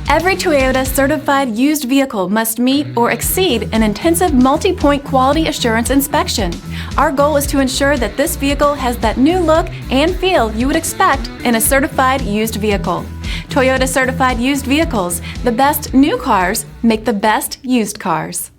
Every Toyota certified used vehicle must meet or exceed an intensive multi-point quality assurance inspection. Our goal is to ensure that this vehicle has that new look and feel you would expect in a certified used vehicle. Toyota certified used vehicles, the best new cars make the best used cars.